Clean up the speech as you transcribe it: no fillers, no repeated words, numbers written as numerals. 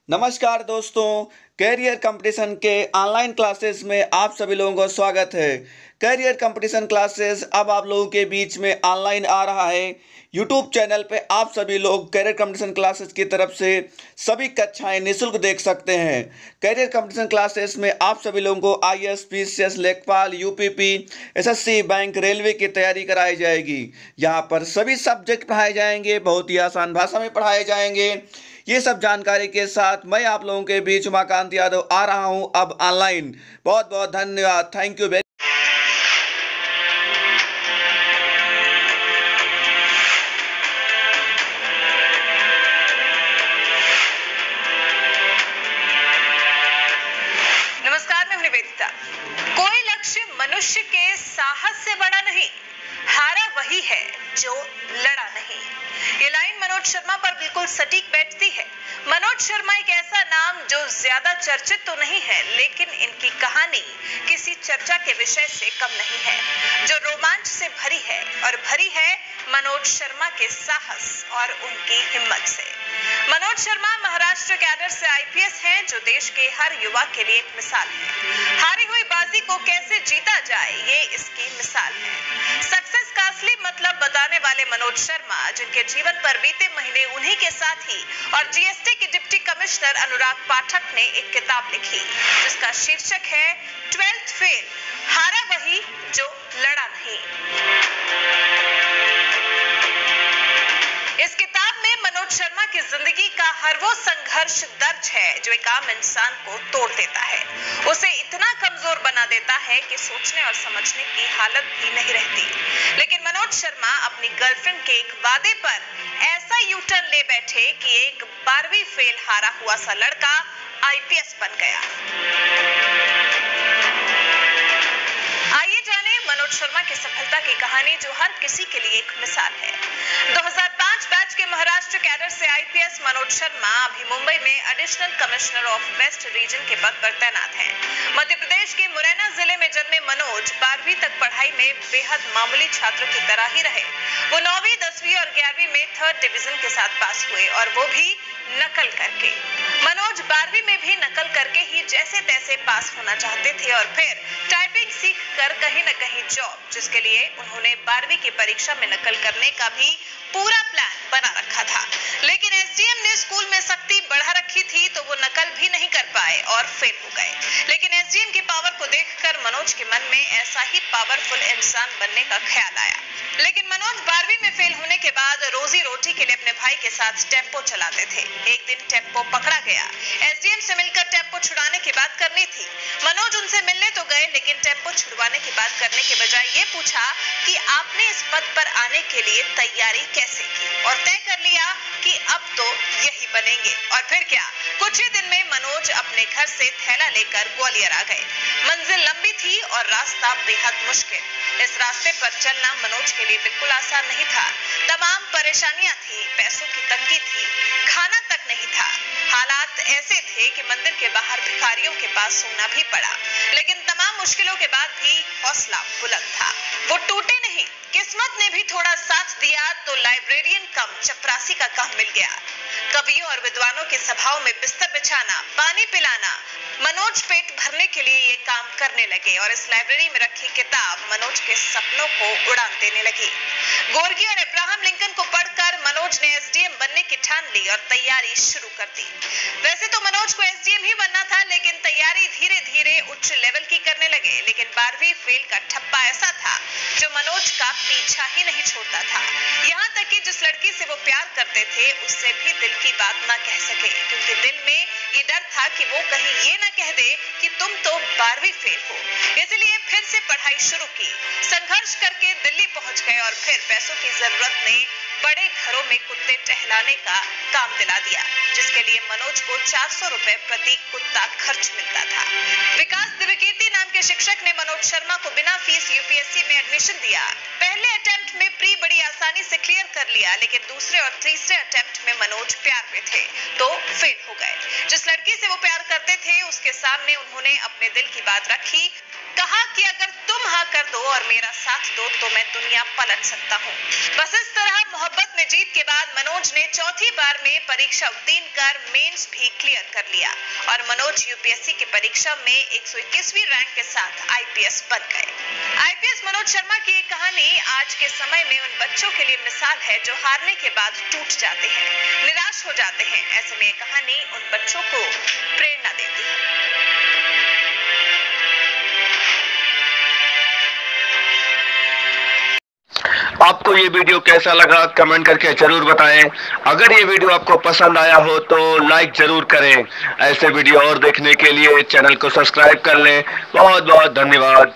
नमस्कार दोस्तों, career competition के ऑनलाइन क्लासेस में आप सभी लोगों का स्वागत है। कैरियर कंपटीशन क्लासेस अब आप लोगों के बीच में ऑनलाइन आ रहा है। यूट्यूब चैनल पे आप सभी लोग कैरियर कंपटीशन क्लासेस की तरफ से सभी कक्षाएं निःशुल्क देख सकते हैं। कैरियर कंपटीशन क्लासेस में आप सभी लोगों को आईएएस, पीसीएस, लेखपाल, यूपीपी, एसएससी, बैंक, रेलवे की तैयारी कराई जाएगी। यहाँ पर सभी सब्जेक्ट पढ़ाए जाएंगे, बहुत ही आसान भाषा में पढ़ाए जाएंगे। ये सब जानकारी के साथ मैं आप लोगों के बीच उमाकांत यादव आ रहा हूं अब ऑनलाइन। बहुत बहुत धन्यवाद। Thank you very. नमस्कार, मैं हूं निवेदिता। कोई लक्ष्य मनुष्य के साहस से बड़ा नहीं, हारा वही है जो लड़ा नहीं। ये लाइन मनोज शर्मा पर बिल्कुल सटीक बैठती है। मनोज शर्मा एक ऐसा नाम जो ज्यादा चर्चित तो नहीं है, लेकिन इनकी कहानी किसी चर्चा के विषय से कम नहीं है, जो रोमांच से भरी है और भरी है मनोज शर्मा के साहस और उनकी हिम्मत से। मनोज शर्मा महाराष्ट्र कैडर से आईपीएस हैं, जो देश के हर युवा के लिए एक मिसाल है। हारी हुई बाजी को कैसे जीता जाए, ये इसकी मिसाल है। सक्सेस का असली मतलब बताने वाले मनोज शर्मा, जिनके जीवन पर बीते महीने उन्हीं के साथी और जीएसटी के डिप्टी कमिश्नर अनुराग पाठक ने एक किताब लिखी, जिसका शीर्षक है 12th फेल, हारा वही जो लड़ा नहीं। इस किताब में मनोज शर्मा की जिंदगी का हर वो संघर्ष दर्ज है जो एक आम इंसान को तोड़ देता है, उसे इतना कमजोर बना देता है कि सोचने और समझने की हालत भी नहीं रहती। लेकिन मनोज शर्मा अपनी गर्लफ्रेंड के एक वादे पर ऐसा यूटर्न ले बैठे कि एक 12वीं फेल हारा हुआ सा लड़का आईपीएस बन गया। आइए जाने मनोज शर्मा की सफलता की कहानी, जो हर किसी के लिए एक मिसाल है। 2005 बैच के महाराष्ट्र कैडर से आईपीएस मनोज शर्मा अभी मुंबई में additional commissioner of west region के पद पर तैनात हैं। मध्य प्रदेश के मुरैना जिले में जन्मे मनोज 12वीं तक पढ़ाई में बेहद मामूली छात्र की तरह ही रहे। वो 9वीं, 10वीं और 11वीं में 3rd डिवीजन के साथ पास हुए, और वो भी नकल करके। मनोज 12वीं में भी नकल करके ही जैसे तैसे पास होना चाहते थे, और फिर टाइपिंग सीख कर कहीं न कहीं जॉब, जिसके लिए उन्होंने 12वीं की परीक्षा में नकल करने का भी पूरा प्लान बना रखा था। लेकिन एसडीएम ने स्कूल में सख्ती बढ़ा रखी थी, तो वो नकल भी नहीं कर पाए और फेल हो गए। लेकिन एसडीएम की पावर को देखकर मनोज के मन में ऐसा ही पावरफुल इंसान बनने का ख्याल आया। लेकिन मनोज 12वीं में फेल होने के बाद रोजी रोटी के लिए अपने भाई के साथ टेम्पो चलाते थे। एक दिन टेम्पो पकड़ा गया। एसडीएम से मिलकर टेम्पो छुड़ाने की बात करनी थी। मनोज उनसे मिलने तो गए, लेकिन टेम्पो छुड़वाने की बात करने के बजाय ये पूछा कि आपने इस पद पर आने के लिए तैयारी कैसे की, और तय कर लिया कि अब तो यही बनेंगे। और फिर क्या, कुछ ही दिन में मनोज अपने घर से थैला लेकर ग्वालियर आ गए। मंजिल लंबी थी और रास्ता बेहद मुश्किल। इस रास्ते पर चलना मनोज के लिए बिल्कुल आसान नहीं था। तमाम परेशानियां थी, पैसों की तंगी थी, खाना तक नहीं था। हालात ऐसे थे कि मंदिर के बाहर भिखारियों के पास सोना भी पड़ा। लेकिन तमाम मुश्किलों के बाद भी हौसला बुलंद था। वो टूटे नहीं। किस्मत ने भी थोड़ा साथ दिया तो लाइब्रेरियन कम चपरासी का काम मिल गया। कवियों और विद्वानों की सभाओं में बिस्तर बिछाना, पानी पिलाना, मनोज पेट भरने के लिए ये काम करने लगे, और इस लाइब्रेरी में रखी किताब मनोज के सपनों को उड़ान देने लगी। गोर्गी और अब्राहम लिंकन को पढ़कर मनोज ने एसडीएम बनने की ठान ली और तैयारी शुरू कर दी। वैसे तो मनोज को एसडीएम ही बनना था, लेकिन तैयारी धीरे धीरे उच्च लेवल की करने लगे। लेकिन 12वीं फेल का ठप्पा ऐसा था जो मनोज का पीछा ही नहीं छोड़ता था। यहाँ तक कि जिस लड़की से वो प्यार करते थे, उससे भी दिल की बात ना कह सके, क्योंकि दिल में ये डर था कि वो कहीं ये ना कह दे कि तुम तो 12वीं फेल हो। इसलिए फिर से पढ़ाई शुरू की। संघर्ष करके दिल्ली पहुंच गए, और फिर पैसों की जरूरत ने बड़े घरों में कुत्ते टहलाने का काम दिला दिया, जिसके लिए मनोज को 400 रुपए प्रति कुत्ता खर्च मिलता था। विकास दिव्यकीर्ति नाम के शिक्षक ने मनोज शर्मा को बिना फीस यूपीएससी में एडमिशन दिया। पहले अटेम्प्ट में प्री बड़ी आसानी से क्लियर कर लिया, लेकिन दूसरे और तीसरे अटेम्प्ट में मनोज प्यार में थे तो फेल हो गए। जिस लड़की से वो प्यार करते थे, उसके सामने उन्होंने अपने दिल की बात रखी। कहा कि अगर तुम हाँ कर दो और मेरा साथ दो तो मैं दुनिया पलट सकता हूँ। बस इस तरह मोहब्बत में जीत के बाद मनोज ने चौथी बार में परीक्षा उत्तीर्ण कर मेंस भी क्लियर कर लिया और मनोज यूपीएससी की परीक्षा में 121वीं रैंक के साथ आईपीएस बन गए। आईपीएस मनोज शर्मा की ये कहानी आज के समय में उन बच्चों के लिए मिसाल है जो हारने के बाद टूट जाते हैं, निराश हो जाते हैं। ऐसे में ये कहानी उन बच्चों को प्रेरणा देती है। आपको ये वीडियो कैसा लगा कमेंट करके जरूर बताएं। अगर ये वीडियो आपको पसंद आया हो तो लाइक जरूर करें। ऐसे वीडियो और देखने के लिए चैनल को सब्सक्राइब कर लें। बहुत बहुत धन्यवाद।